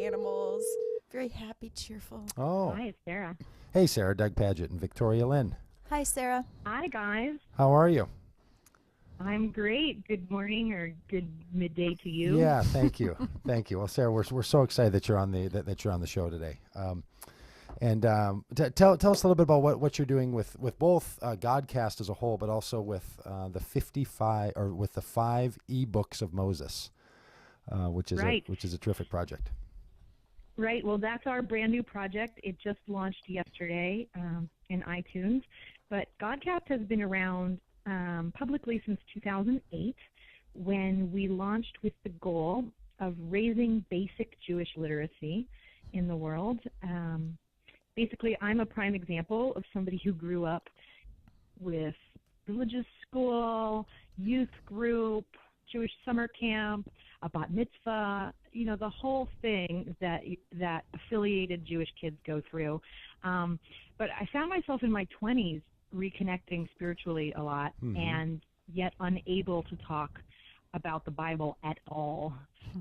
animals, very happy, cheerful. Oh, Hi, it's Sarah. hey, Sarah, Doug Pagitt and Victoria Lynn. Hi, Sarah. Hi, guys. How are you? I'm great. Good morning or good midday to you. Yeah, thank you, thank you. Well, Sarah, we're so excited that you're on that you're on the show today. Tell us a little bit about what you're doing with both Godcast as a whole, but also with the 55 or with the 5 eBooks of Moses, which is Right. which is a terrific project. Right. Well, that's our brand new project. It just launched yesterday in iTunes. But Godcast has been around publicly since 2008, when we launched with the goal of raising basic Jewish literacy in the world. Basically, I'm a prime example of somebody who grew up with religious school, youth group, Jewish summer camp, a bat mitzvah, the whole thing that affiliated Jewish kids go through. But I found myself in my 20s reconnecting spiritually a lot, and yet unable to talk about the Bible at all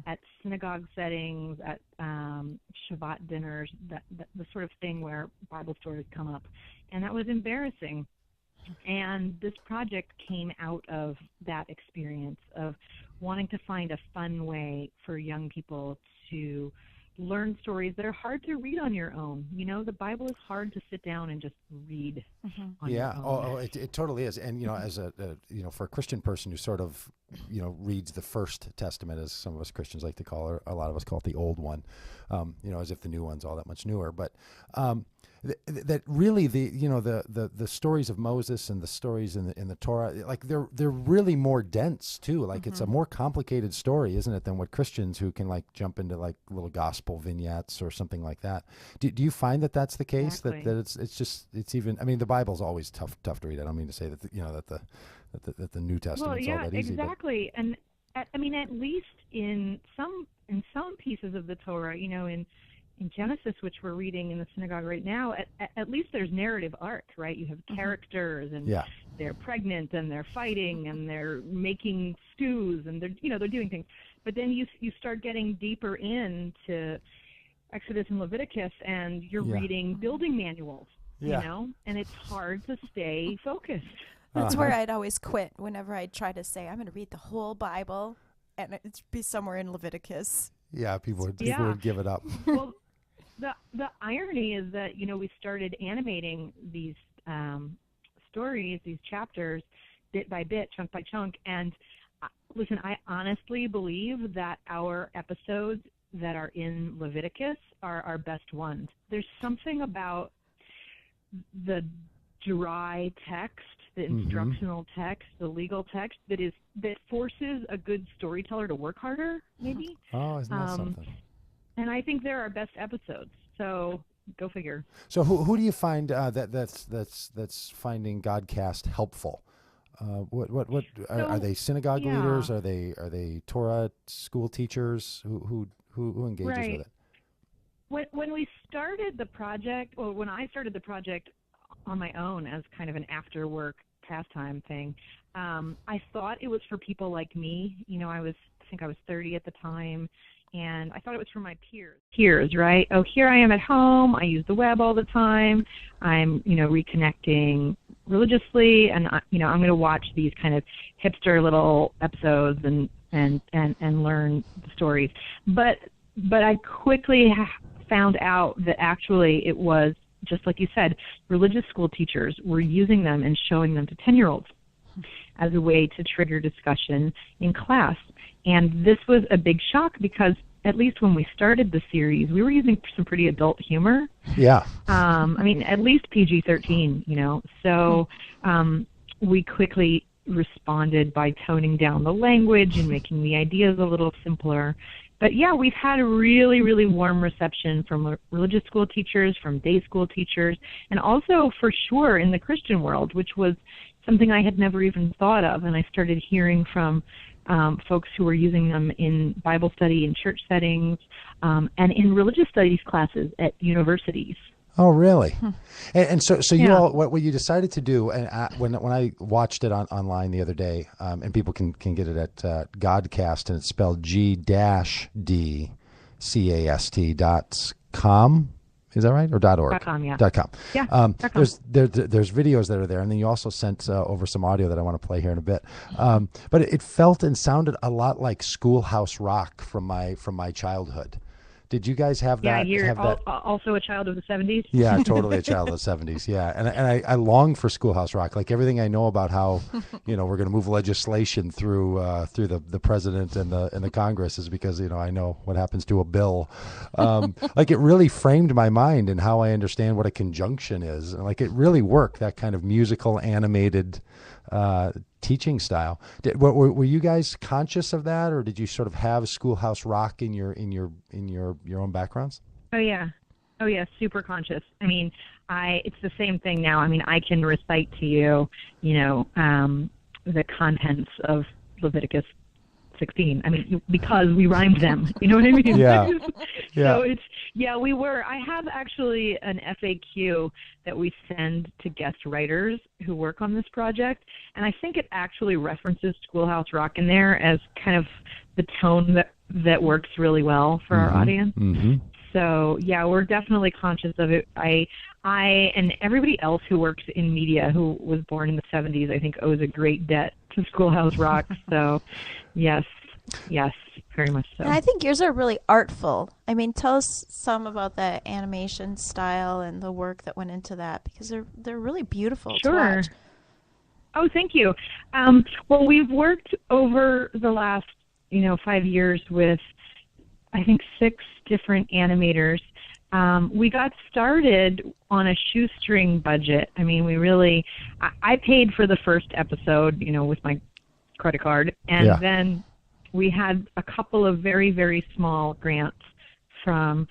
at synagogue settings, at Shabbat dinners, the sort of thing where Bible stories come up. And that was embarrassing. And this project came out of that experience of wanting to find a fun way for young people to learn stories that are hard to read on your own. The Bible is hard to sit down and just read on your own. Oh, it totally is. And as a for a Christian person who sort of reads the First Testament, as some of us Christians like to call it, a lot of us call it the old one, as if the new one's all that much newer. But that really the stories of Moses and the stories in the Torah, like they're really more dense too. Like it's a more complicated story, isn't it, than what Christians who can like jump into like little gospel vignettes or something like that. Do you find that that's the case? Exactly. That it's even. I mean, the Bible's always tough to read. I don't mean to say that that the New Testament's all that easy. Exactly. And at least in some pieces of the Torah, in Genesis, which we're reading in the synagogue right now, at least there's narrative arc, right? You have characters, and they're pregnant, and they're fighting, and they're making stews, and they're doing things. But then you start getting deeper into Exodus and Leviticus, and you're reading building manuals, and it's hard to stay focused. That's where I'd always quit whenever I'd try to say, I'm going to read the whole Bible, and it'd be somewhere in Leviticus. Yeah, people would give it up. Well, the irony is that, we started animating these stories, these chapters, bit by bit, chunk by chunk. And listen, I honestly believe that our episodes that are in Leviticus are our best ones. There's something about the dry text, the instructional text, the legal text that forces a good storyteller to work harder, maybe. Oh, isn't that something? And I think they're our best episodes. So go figure. So who do you find that's finding Godcast helpful? What are they synagogue leaders? Are they Torah school teachers? Who engages with it? When we started the project, or when I started the project on my own as kind of an after work pastime thing, I thought it was for people like me. I think I was 30 at the time. And I thought it was for my peers, right? Oh, here I am at home. I use the web all the time. I'm, reconnecting religiously, and I'm going to watch these kind of hipster little episodes and learn the stories. But I quickly found out that actually it was, just like you said, religious school teachers were using them and showing them to 10-year-olds as a way to trigger discussion in class. And this was a big shock because, at least when we started the series, we were using some pretty adult humor. Yeah. At least PG-13, So we quickly responded by toning down the language and making the ideas a little simpler. But yeah, we've had a really, really warm reception from religious school teachers, from day school teachers, and also for sure in the Christian world, which was something I had never even thought of. And I started hearing from folks who were using them in Bible study in church settings, and in religious studies classes at universities. Oh, really? And so you all, what you decided to do, and when I watched it online the other day, and people can get it at Godcast, and it's spelled G-dcast, .cast.com. Is that right? Or .org? .com, yeah. .com. Yeah, There's videos that are there, and then you also sent over some audio that I want to play here in a bit. But it felt and sounded a lot like Schoolhouse Rock from my childhood. Did you guys have that? Yeah, you're that? Also a child of the 70s? Yeah, totally a child of the 70s. Yeah, and I long for Schoolhouse Rock. Like everything I know about how, we're going to move legislation through the president and the Congress is because I know what happens to a bill. Like it really framed my mind and how I understand what a conjunction is, and like it really worked. That kind of musical animated teaching style. Were you guys conscious of that, or did you sort of have Schoolhouse Rock in your own backgrounds? Oh yeah, super conscious. I mean, it's the same thing now. I mean, I can recite to you, the contents of Leviticus 16. I mean, because we rhymed them. You know what I mean? Yeah. So I have actually an FAQ that we send to guest writers who work on this project, and I think it actually references Schoolhouse Rock in there as kind of the tone that works really well for our audience. Mm-hmm. So yeah, we're definitely conscious of it. I and everybody else who works in media who was born in the 70s, I think, owes a great debt to Schoolhouse Rock. So yes, very much so. And I think yours are really artful. I mean, tell us some about the animation style and the work that went into that, because they're really beautiful to watch. Oh, thank you. Well, we've worked over the last 5 years with, I think, 6 different animators. We got started on a shoestring budget. I mean, I paid for the first episode, with my credit card, and then we had a couple of very, very small grants from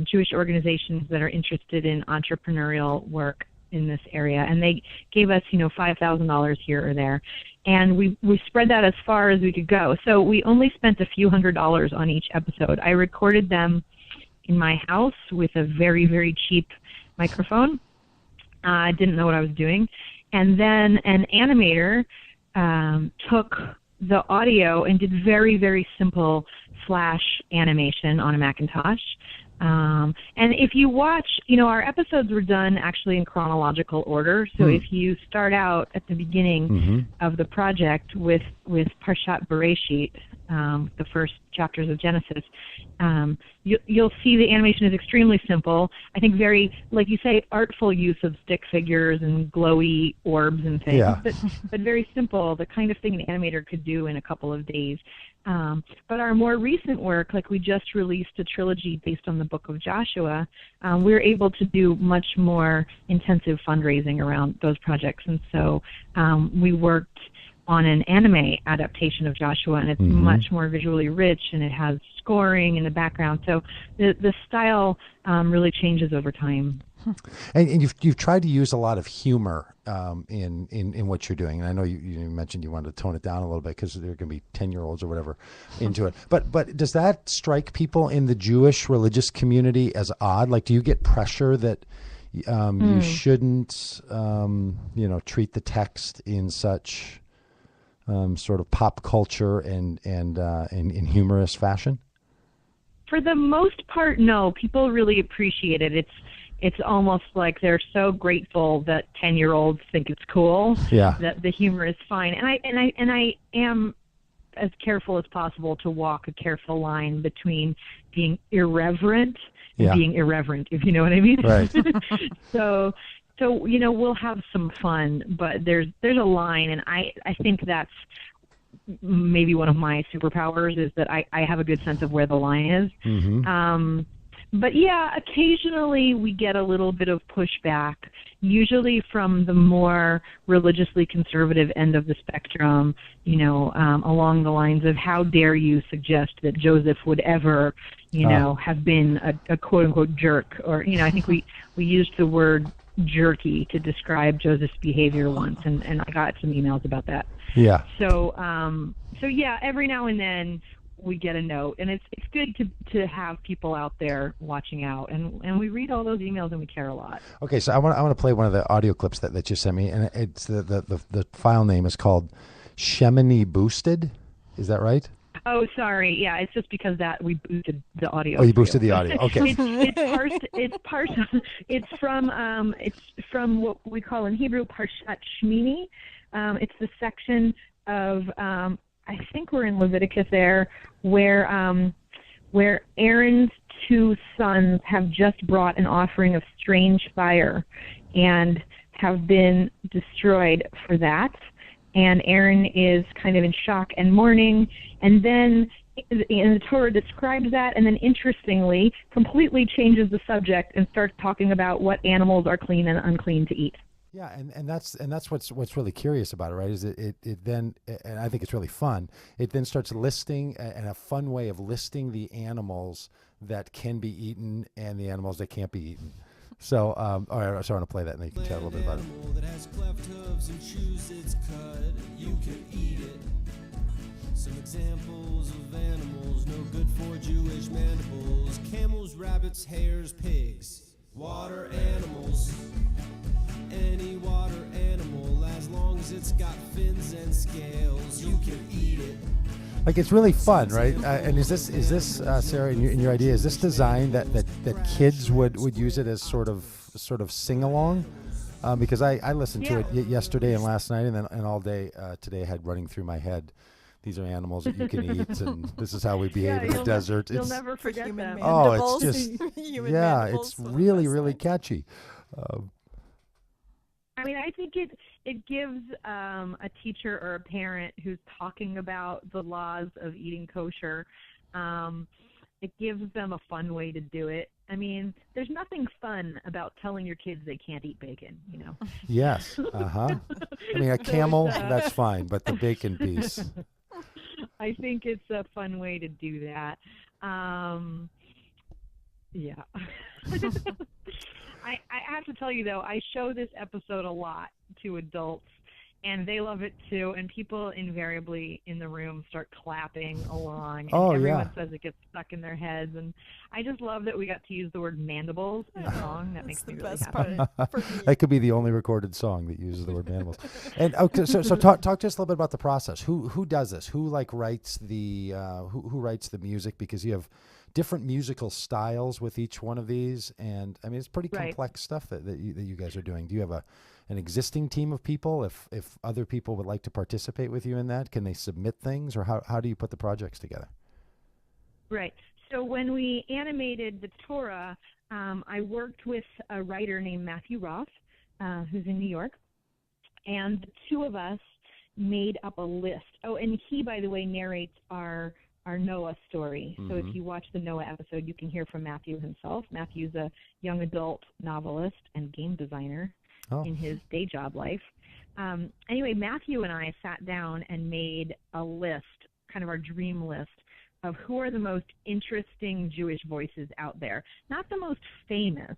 Jewish organizations that are interested in entrepreneurial work in this area, and they gave us, $5,000 here or there, and we spread that as far as we could go. So we only spent a few $100s on each episode. I recorded them in my house with a very, very cheap microphone. I didn't know what I was doing, and then an animator took the audio and did very, very simple Flash animation on a Macintosh. And if you watch, our episodes were done actually in chronological order. So if you start out at the beginning of the project with Parshat Bereshit, the first chapters of Genesis, you'll see the animation is extremely simple. I think very, like you say, artful use of stick figures and glowy orbs and things, but very simple, the kind of thing an animator could do in a couple of days. But our more recent work, like we just released a trilogy based on the book of Joshua, we're able to do much more intensive fundraising around those projects. And so we worked on an anime adaptation of Joshua, and it's much more visually rich, and it has scoring in the background. So the style really changes over time. And you've tried to use a lot of humor in what you're doing. And I know you mentioned you wanted to tone it down a little bit because there are going to be 10-year-olds or whatever into it. But does that strike people in the Jewish religious community as odd? Like, do you get pressure that you shouldn't, treat the text in such sort of pop culture and in humorous fashion? For the most part, no. People really appreciate it. It's almost like they're so grateful that 10-year-olds think it's cool. That the humor is fine. And I am as careful as possible to walk a careful line between being irreverent and being irreverent, if you know what I mean. Right. So we'll have some fun, but there's a line, and I think that's maybe one of my superpowers is that I have a good sense of where the line is. But yeah, occasionally we get a little bit of pushback, usually from the more religiously conservative end of the spectrum, along the lines of how dare you suggest that Joseph would ever, have been a quote-unquote jerk. Or, I think we used the word jerky to describe Joseph's behavior once, and I got some emails about that. Yeah. So yeah, every now and then we get a note, and it's good to have people out there watching out, and we read all those emails and we care a lot. Okay, so I want to play one of the audio clips that you sent me, and it's the file name is called Shemini Boosted. Is that right? Oh, sorry. Yeah, it's just because that we boosted the audio. Oh, you for boosted the audio. Okay. It's from what we call in Hebrew Parshat Shmini. It's the section of I think we're in Leviticus there, where Aaron's 2 sons have just brought an offering of strange fire, and have been destroyed for that. And Aaron is kind of in shock and mourning. And then the Torah describes that, and then interestingly, completely changes the subject and starts talking about what animals are clean and unclean to eat. Yeah, and that's what's really curious about it, right? Is it then, and I think it's really fun. It then starts listing, and a fun way of listing the animals that can be eaten and the animals that can't be eaten. So, all right, so I want to play that, and then you can chat a little bit about it. That has cleft hooves and chews its cud, you can eat it. Some examples of animals no good for Jewish mandibles: camels, rabbits, hares, pigs. Water animals. Any water animal, as long as it's got fins and scales, you can eat it. Like, it's really fun, right? And is this Sarah, in your idea, is this designed that kids would use it as sort of sing along? Because I listened to it yesterday and last night, and all day today I had running through my head, these are animals that you can eat, and this is how we behave in the desert. You'll never forget them. Oh, it's just it's really, really catchy. I mean, I think it gives a teacher or a parent who's talking about the laws of eating kosher, it gives them a fun way to do it. I mean, there's nothing fun about telling your kids they can't eat bacon, you know? Yes. Uh-huh. I mean, a camel, that's fine, but the bacon piece. I think it's a fun way to do that. Yeah. I have to tell you, though, I show this episode a lot to adults, and they love it, too. And people invariably in the room start clapping along. And everyone says it gets stuck in their heads. And I just love that we got to use the word mandibles in a song. That makes me really happy. That could be the only recorded song that uses the word mandibles. And okay, so talk to us a little bit about the process. Who does this? Who writes the who writes the music? Because you have different musical styles with each one of these, and I mean, it's pretty complex stuff that you guys are doing. Do you have an existing team of people? If other people would like to participate with you in that, can they submit things, or how do you put the projects together? Right. So when we animated the Torah, I worked with a writer named Matthew Roth, who's in New York, and the two of us made up a list. Oh, and he, by the way, narrates our Noah story. So if you watch the Noah episode, you can hear from Matthew himself. Matthew's a young adult novelist and game designer in his day job life. Anyway, Matthew and I sat down and made a list, kind of our dream list, of who are the most interesting Jewish voices out there. Not the most famous,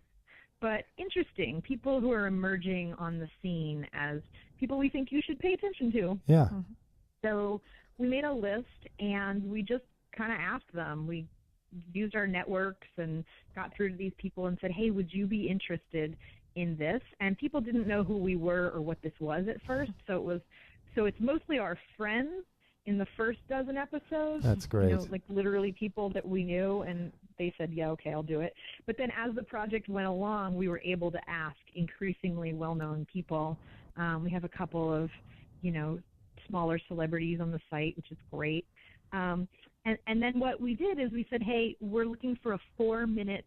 but interesting, people who are emerging on the scene as people we think you should pay attention to. Yeah. So we made a list, and we just kind of asked them. We used our networks and got through to these people and said, hey, would you be interested in this? And people didn't know who we were or what this was at first. So it's mostly our friends in the first dozen episodes. That's great. You know, like literally people that we knew, and they said, yeah, okay, I'll do it. But then as the project went along, we were able to ask increasingly well-known people. We have a couple of, smaller celebrities on the site, which is great. And then what we did is we said, hey, we're looking for a 4-minute,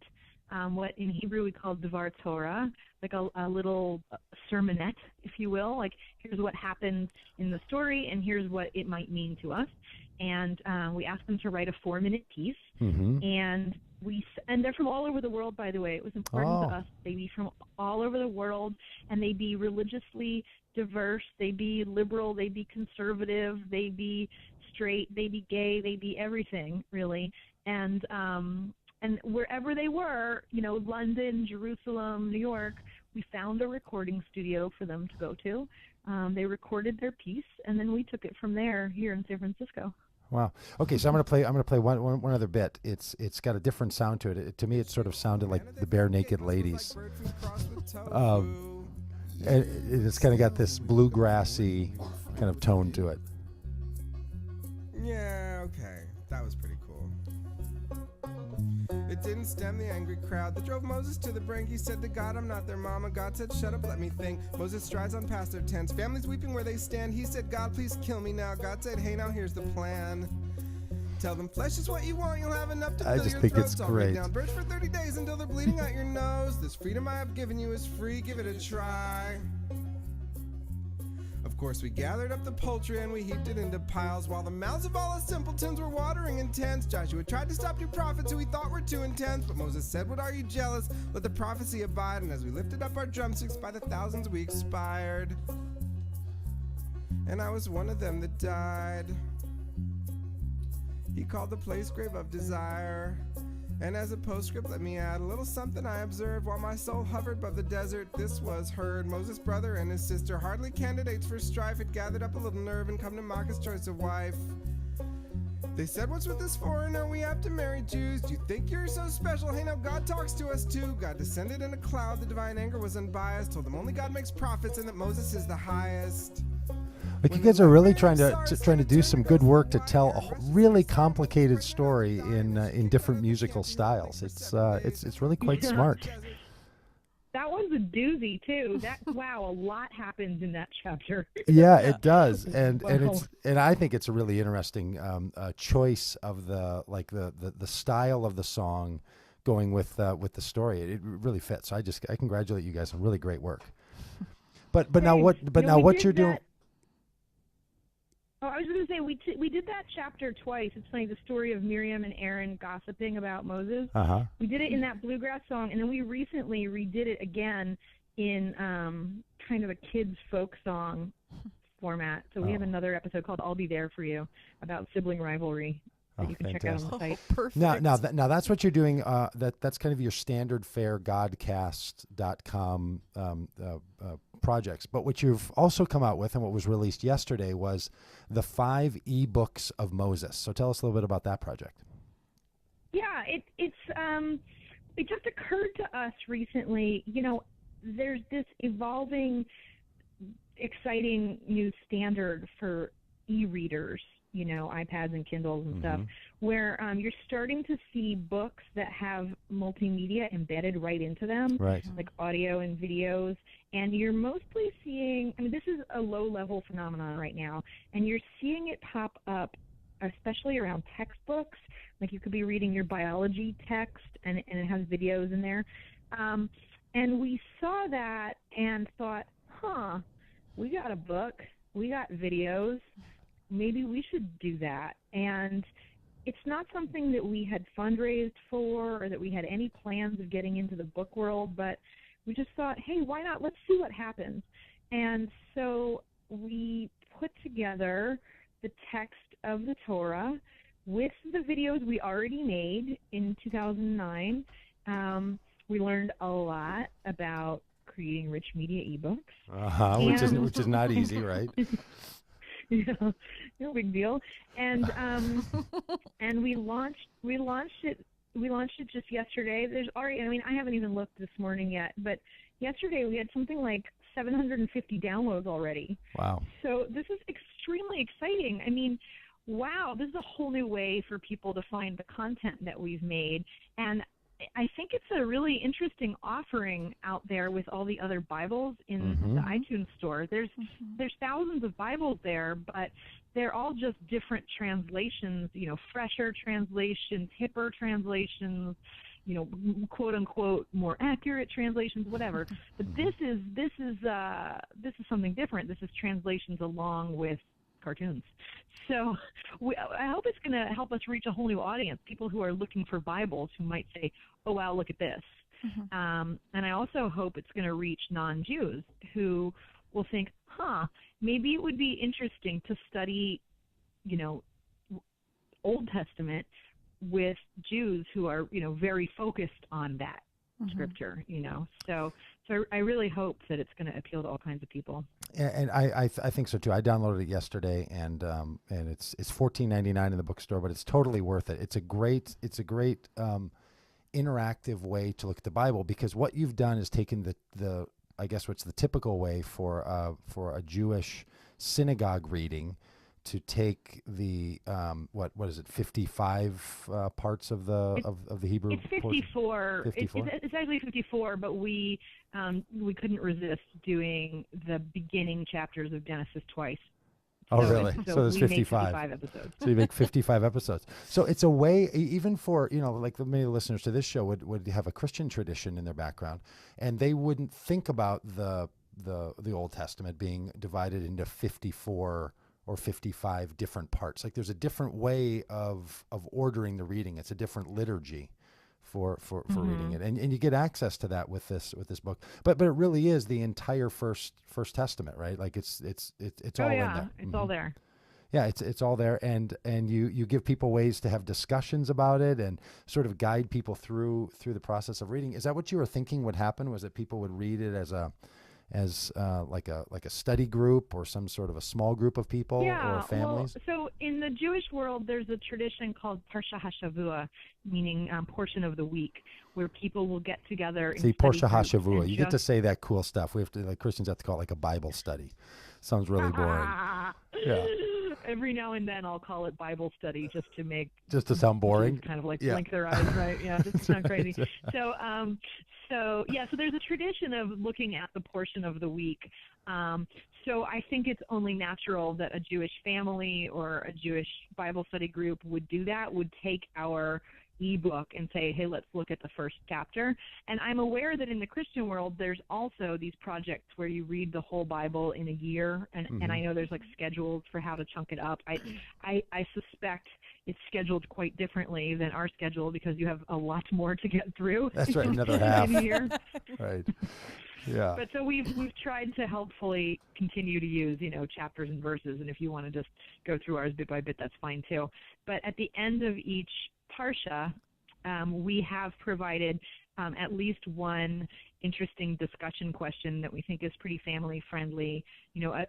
what in Hebrew we call Devar Torah, like a little sermonette, if you will. Like, here's what happens in the story, and here's what it might mean to us. And we asked them to write a 4-minute piece. And they're from all over the world, by the way. It was important to us. They be from all over the world, and they be religiously diverse. They be liberal. They be conservative. They be straight. They be gay. They be everything, really. And wherever they were, London, Jerusalem, New York, we found a recording studio for them to go to. They recorded their piece, and then we took it from there here in San Francisco. Wow. Okay, so I'm gonna play one other bit. It's got a different sound to it. To me, it sort of sounded like the Bare Naked Ladies. It's kind of got this bluegrassy kind of tone to it. Yeah. Okay. That was pretty cool. It didn't stem the angry crowd that drove Moses to the brink. He said to God, I'm not their mama. God said, shut up, let me think. Moses strides on past their tents. Families weeping where they stand. He said, God, please kill me now. God said, hey, now here's the plan. Tell them flesh is what you want. You'll have enough to fill your think throats. it's I'll lay great. down birds for 30 days until they're bleeding out your nose. This freedom I have given you is free. Give it a try. Of course, we gathered up the poultry and we heaped it into piles, while the mouths of all the simpletons were watering in tents. Joshua tried to stop your prophets who he thought were too intense, but Moses said, what are you jealous? Let the prophecy abide. And as we lifted up our drumsticks, by the thousands we expired. And I was one of them that died. He called the place Grave of Desire. And as a postscript, let me add a little something I observed while my soul hovered above the desert. This was heard. Moses' brother and his sister, hardly candidates for strife, had gathered up a little nerve and come to mock his choice of wife. They said, what's with this foreigner? We have to marry Jews. Do you think you're so special? Hey, now God talks to us too. God descended in a cloud. The divine anger was unbiased. Told them only God makes prophets and that Moses is the highest. Like, you guys are really trying to do some good work to tell a really complicated story in different musical styles. It's really quite smart. That one's a doozy too. Wow, a lot happens in that chapter. Yeah, it does, and Wow. I think it's a really interesting choice of the style of the song going with the story. It really fits. So I congratulate you guys on really great work. But now what? But now what you're doing? Oh, I was going to say we did that chapter twice. It's like the story of Miriam and Aaron gossiping about Moses. Uh-huh. We did it in that bluegrass song, and then we recently redid it again in kind of a kids folk song format. So we have another episode called "I'll Be There for You" about sibling rivalry that you can check out on the site. Perfect. Now that's what you're doing. That's kind of your standard fare godcast.com projects. But what you've also come out with, and what was released yesterday, was the 5 eBooks of Moses. So tell us a little bit about that project. Yeah, it just occurred to us recently. You know, there's this evolving, exciting new standard for e-readers. You know, iPads and Kindles and stuff, where you're starting to see books that have multimedia embedded right into them, Right. like audio and videos. And you're mostly seeing, I mean, this is a low-level phenomenon right now, and you're seeing it pop up, especially around textbooks. Like you could be reading your biology text, and it has videos in there. And we saw that and thought, we got a book, we got videos, maybe we should do that. And it's not something that we had fundraised for or that we had any plans of getting into the book world, but we just thought, hey, why not? Let's see what happens. And so we put together the text of the Torah with the videos we already made in 2009. We learnd a lot about creating rich media ebooks. Which is not easy, right? Yeah, no big deal. And and we launched it just yesterday. There's already, I mean, I haven't even looked this morning yet, but yesterday we had something like 750 downloads already. Wow. So this is extremely exciting. I mean, wow, this is a whole new way for people to find the content that we've made. And I think it's a really interesting offering out there with all the other Bibles in the iTunes store. There's thousands of Bibles there, but they're all just different translations, you know, fresher translations, hipper translations, you know, quote unquote more accurate translations, whatever. But this is something different. This is translations along with cartoons. So I hope it's going to help us reach a whole new audience, people who are looking for Bibles who might say, oh, wow, look at this. And I also hope it's going to reach non-Jews who will think, maybe it would be interesting to study, you know, Old Testament with Jews who are, you know, very focused on that scripture, you know. So I really hope that it's going to appeal to all kinds of people. And I think so too. I downloaded it yesterday, and it's $14.99 in the bookstore, but it's totally worth it. It's a great interactive way to look at the Bible, because what you've done is taken the I guess what's the typical way for a Jewish synagogue reading to take the what is it, 55 parts of the Hebrew? It's 54. 54? It's actually 54, but we couldn't resist doing the beginning chapters of Genesis twice. Oh, really? So there's 55 episodes. So you make 55 episodes. So it's a way, even for, like many listeners to this show would have a Christian tradition in their background, and they wouldn't think about the Old Testament being divided into 54 or 55 different parts. Like there's a different way of ordering the reading. It's a different liturgy for reading it, and you get access to that with this book. But it really is the entire First Testament, right? Like it's all in there. It's all there. Yeah, it's all there, and you give people ways to have discussions about it and sort of guide people through the process of reading. Is that what you were thinking would happen? Was that people would read it as like a study group or some sort of a small group of people or families? Well, so in the Jewish world, there's a tradition called Parsha HaShavua, meaning portion of the week, where people will get together. See, Parsha HaShavua, you get to say that cool stuff. We have to, like Christians have to call it like a Bible study. Sounds really boring. Yeah. Every now and then I'll call it Bible study just to sound boring. Kind of like blink their eyes, right? Yeah, just to sound crazy. So there's a tradition of looking at the portion of the week. So I think it's only natural that a Jewish family or a Jewish Bible study group would do that, would take our ebook and say, hey, let's look at the first chapter. And I'm aware that in the Christian world, there's also these projects where you read the whole Bible in a year. And I know there's like schedules for how to chunk it up. I suspect it's scheduled quite differently than our schedule because you have a lot more to get through. That's right, another half. In a year. Right. Yeah. But so we've tried to helpfully continue to use, chapters and verses. And if you want to just go through ours bit by bit, that's fine too. But at the end of each Parsha, we have provided at least one interesting discussion question that we think is pretty family friendly,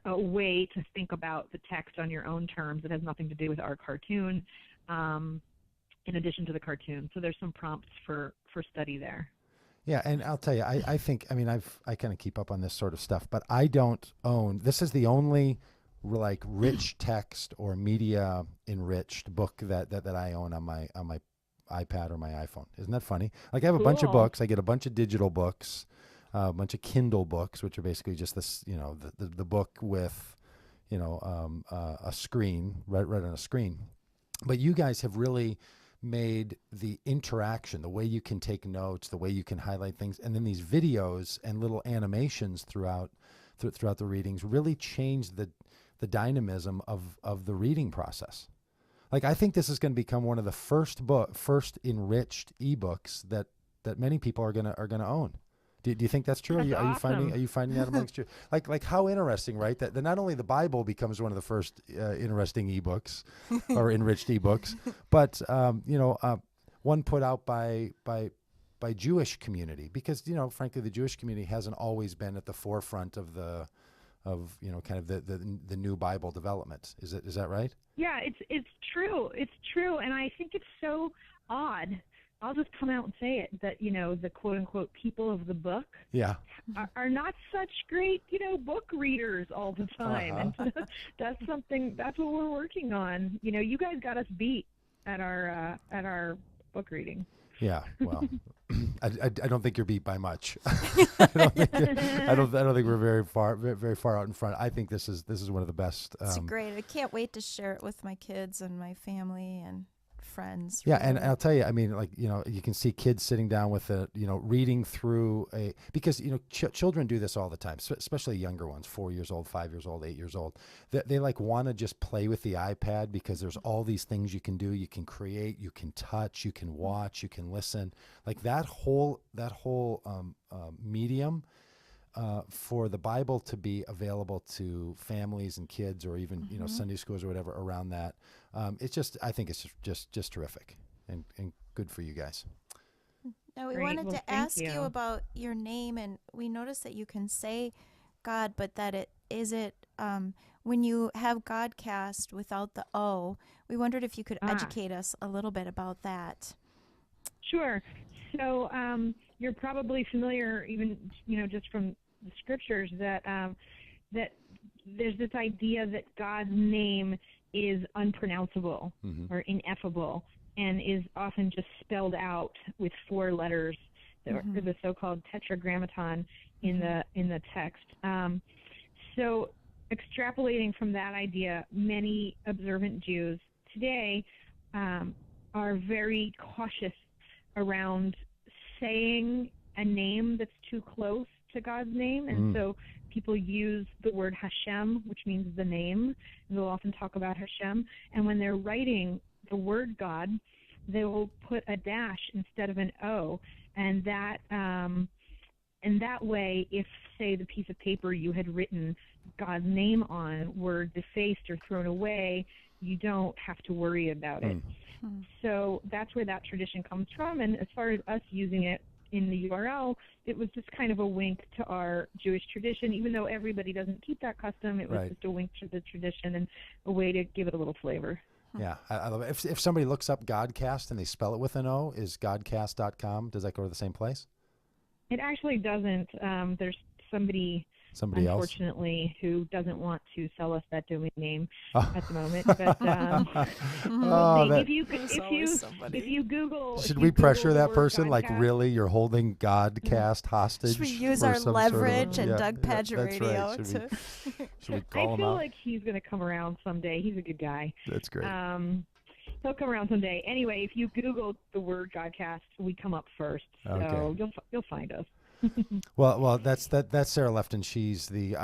a way to think about the text on your own terms that has nothing to do with our cartoon, in addition to the cartoon. So there's some prompts for study there. Yeah, and I'll tell you, I think, I kind of keep up on this sort of stuff, but I don't own, this is the only like rich text or media enriched book that I own on my iPad or my iPhone. Isn't that funny? Like I have a bunch of books. I get a bunch of digital books, a bunch of Kindle books, which are basically just this, the book with, a screen, right on a screen. But you guys have really made the interaction, the way you can take notes, the way you can highlight things, and then these videos and little animations throughout the readings really changed the dynamism of the reading process. Like I think this is going to become one of the first enriched ebooks that many people are gonna own. Do you think that's true? That's are you finding that amongst you? Like how interesting, right? That not only the Bible becomes one of the first interesting ebooks or enriched ebooks, but one put out by Jewish community, because frankly the Jewish community hasn't always been at the forefront of kind of the new Bible development. Is that right? Yeah, it's true. It's true, and I think it's so odd. I'll just come out and say it, that, the quote-unquote people of the book are not such great, book readers all the time. And so that's what we're working on. You guys got us beat at our book reading. Yeah, well, I don't think you're beat by much. I don't think we're very far out in front. I think this is one of the best. It's great. I can't wait to share it with my kids and my family and friends. Yeah, really. And I'll tell you, you can see kids sitting down with reading through because children do this all the time, especially younger ones, 4 years old, 5 years old, 8 years old. They like want to just play with the iPad because there's all these things you can do. You can create, you can touch, you can watch, you can listen. Like that whole medium. For the Bible to be available to families and kids, or even Sunday schools or whatever around that, I think it's just terrific and good for you guys. Now we wanted to ask you about your name, and we noticed that you can say God, but that when you have Godcast without the O. We wondered if you could educate us a little bit about that. Sure. So you're probably familiar, even just from the scriptures, that there's this idea that God's name is unpronounceable or ineffable, and is often just spelled out with 4 letters, the so-called tetragrammaton in the text. So extrapolating from that idea, many observant Jews today are very cautious around saying a name that's too close to God's name, and so people use the word Hashem, which means the name, and they'll often talk about Hashem, and when they're writing the word God, they will put a dash instead of an O, and that way, if, say, the piece of paper you had written God's name on were defaced or thrown away, you don't have to worry about it. So that's where that tradition comes from, and as far as us using it in the URL, it was just kind of a wink to our Jewish tradition. Even though everybody doesn't keep that custom, it was just a wink to the tradition and a way to give it a little flavor. Yeah, I love it. If somebody looks up Godcast and they spell it with an O, is godcast.com, does that go to the same place? It actually doesn't. There's somebody unfortunately else who doesn't want to sell us that domain name at the moment. But if you Google, should we pressure that person? Godcast, like, really, you're holding Godcast hostage? Should we use our leverage and Doug Pagitt Radio? Should we call him out? I feel like he's going to come around someday. He's a good guy. That's great. He'll come around someday. Anyway, if you Google the word Godcast, we come up first. So you'll find us. Well, that's Sarah Lefton. She's the.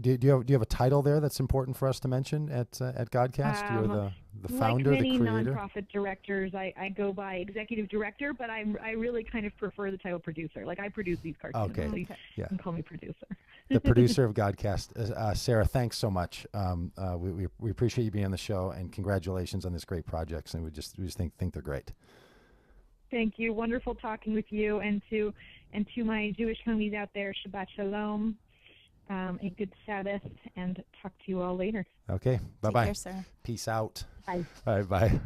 Do you have a title there that's important for us to mention at Godcast? You're the founder, like many the creator. Nonprofit directors, I go by executive director, but I really kind of prefer the title producer. Like, I produce these cartoons. Okay. So you can call me producer. The producer of Godcast, Sarah. Thanks so much. We appreciate you being on the show, and congratulations on this great project. And we just think they're great. Thank you. Wonderful talking with you, and to my Jewish homies out there, Shabbat Shalom, a good Sabbath, and talk to you all later. Okay. Bye-bye. Take care, Sarah. Peace out. Bye. All right, bye.